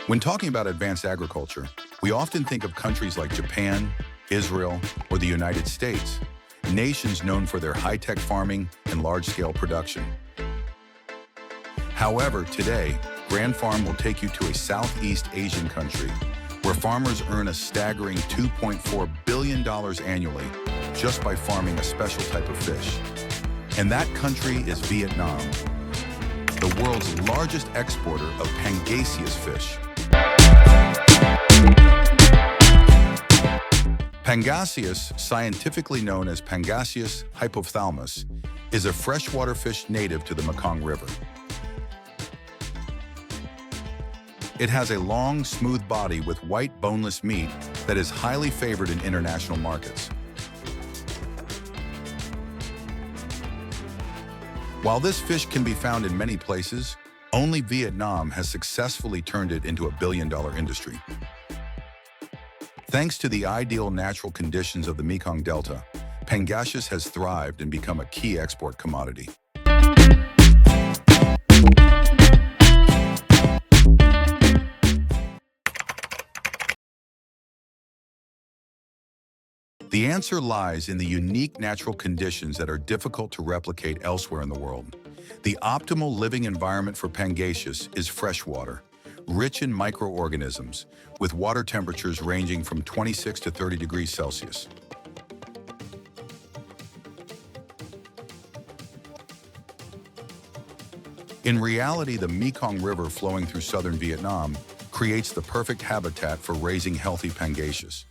When talking about advanced agriculture, we often think of countries like Japan, Israel, or the United States, nations known for their high-tech farming and large-scale production. However, today, Grand Farm will take you to a Southeast Asian country where farmers earn a staggering $2.4 billion annually just by farming a special type of fish. And that country is Vietnam, the world's largest exporter of Pangasius fish. Pangasius, scientifically known as Pangasius hypothalamus, is a freshwater fish native to the Mekong River. It has a long, smooth body with white, boneless meat that is highly favored in international markets. While this fish can be found in many places, only Vietnam has successfully turned it into a billion-dollar industry. Thanks to the ideal natural conditions of the Mekong Delta, Pangasius has thrived and become a key export commodity. The answer lies in the unique natural conditions that are difficult to replicate elsewhere in the world. The optimal living environment for Pangasius is freshwater, rich in microorganisms, with water temperatures ranging from 26 to 30 degrees Celsius. In reality, the Mekong River flowing through southern Vietnam creates the perfect habitat for raising healthy Pangasius.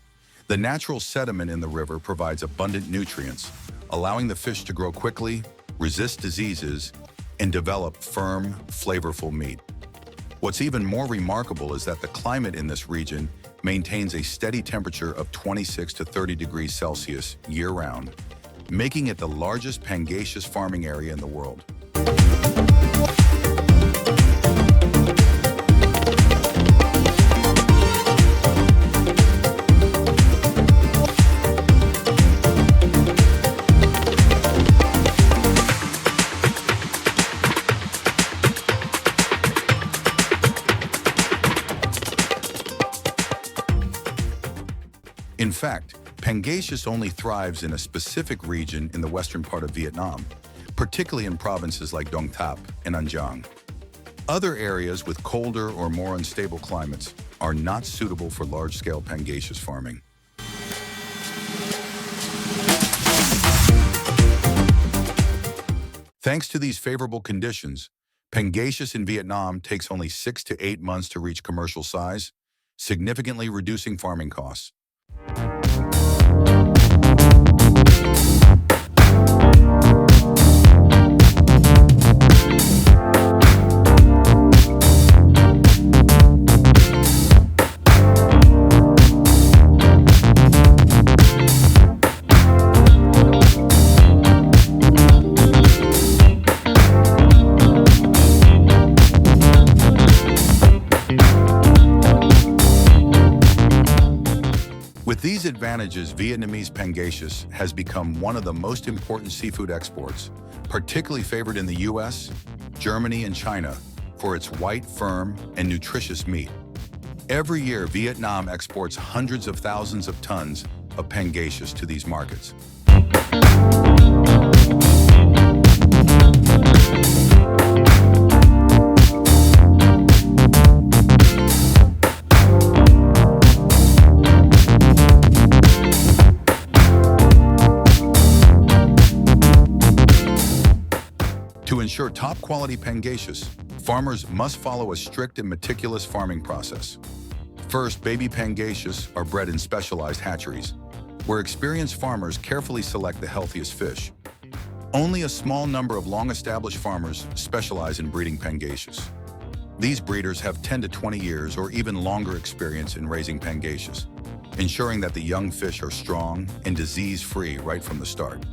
The natural sediment in the river provides abundant nutrients, allowing the fish to grow quickly, resist diseases, and develop firm, flavorful meat. What's even more remarkable is that the climate in this region maintains a steady temperature of 26 to 30 degrees Celsius year-round, making it the largest Pangasius farming area in the world. In fact, Pangasius only thrives in a specific region in the western part of Vietnam, particularly in provinces like Dong Thap and An Giang. Other areas with colder or more unstable climates are not suitable for large-scale Pangasius farming. Thanks to these favorable conditions, Pangasius in Vietnam takes only 6 to 8 months to reach commercial size, significantly reducing farming costs. With these advantages, Vietnamese Pangasius has become one of the most important seafood exports, particularly favored in the US, Germany, and China for its white, firm, and nutritious meat. Every year, Vietnam exports hundreds of thousands of tons of Pangasius to these markets. To ensure top-quality Pangasius, farmers must follow a strict and meticulous farming process. First, baby Pangasius are bred in specialized hatcheries, where experienced farmers carefully select the healthiest fish. Only a small number of long-established farmers specialize in breeding Pangasius. These breeders have 10 to 20 years or even longer experience in raising Pangasius, ensuring that the young fish are strong and disease-free right from the start.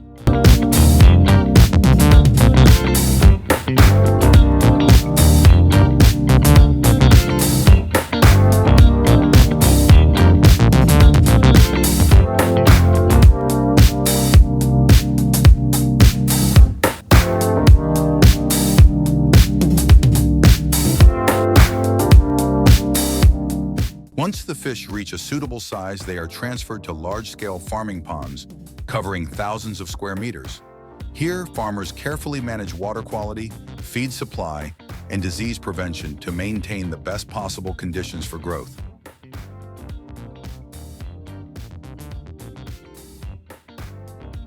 Once the fish reach a suitable size, they are transferred to large-scale farming ponds covering thousands of square meters. Here, farmers carefully manage water quality, feed supply, and disease prevention to maintain the best possible conditions for growth.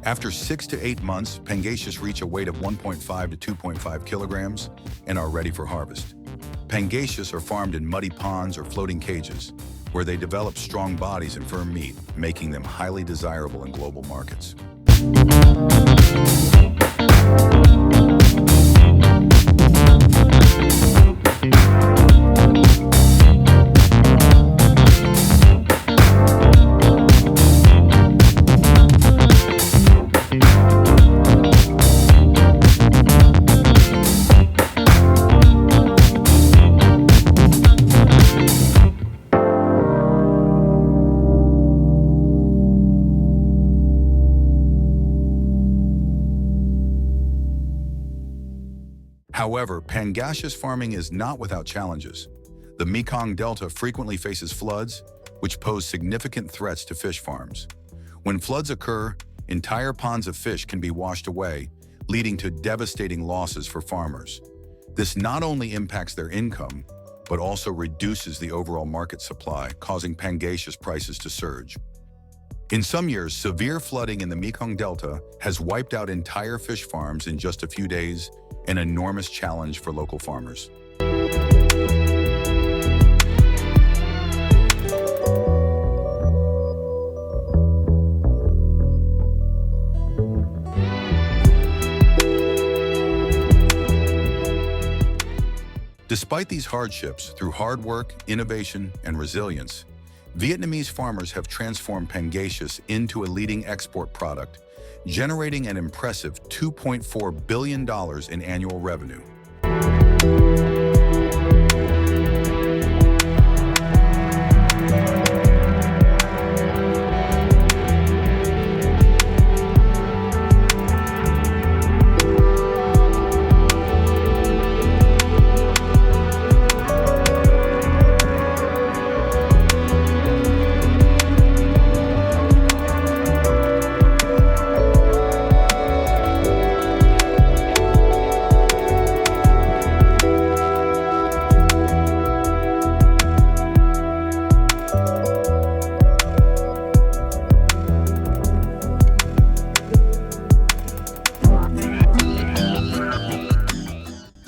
After 6 to 8 months, pangasius reach a weight of 1.5 to 2.5 kilograms and are ready for harvest. Pangasius are farmed in muddy ponds or floating cages, where they develop strong bodies and firm meat, making them highly desirable in global markets. However, pangasius farming is not without challenges. The Mekong Delta frequently faces floods, which pose significant threats to fish farms. When floods occur, entire ponds of fish can be washed away, leading to devastating losses for farmers. This not only impacts their income, but also reduces the overall market supply, causing pangasius prices to surge. In some years, severe flooding in the Mekong Delta has wiped out entire fish farms in just a few days, an enormous challenge for local farmers. Despite these hardships, through hard work, innovation, and resilience, Vietnamese farmers have transformed pangasius into a leading export product, generating an impressive $2.4 billion in annual revenue.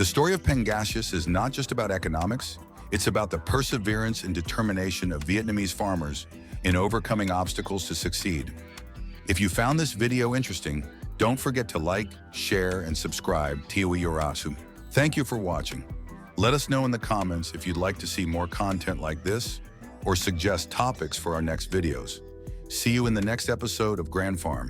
The story of pangasius is not just about economics, it's about the perseverance and determination of Vietnamese farmers in overcoming obstacles to succeed. If you found this video interesting, don't forget to like, share, and subscribe. Tiwi Yorasu. Thank you for watching. Let us know in the comments if you'd like to see more content like this or suggest topics for our next videos. See you in the next episode of Grand Farm.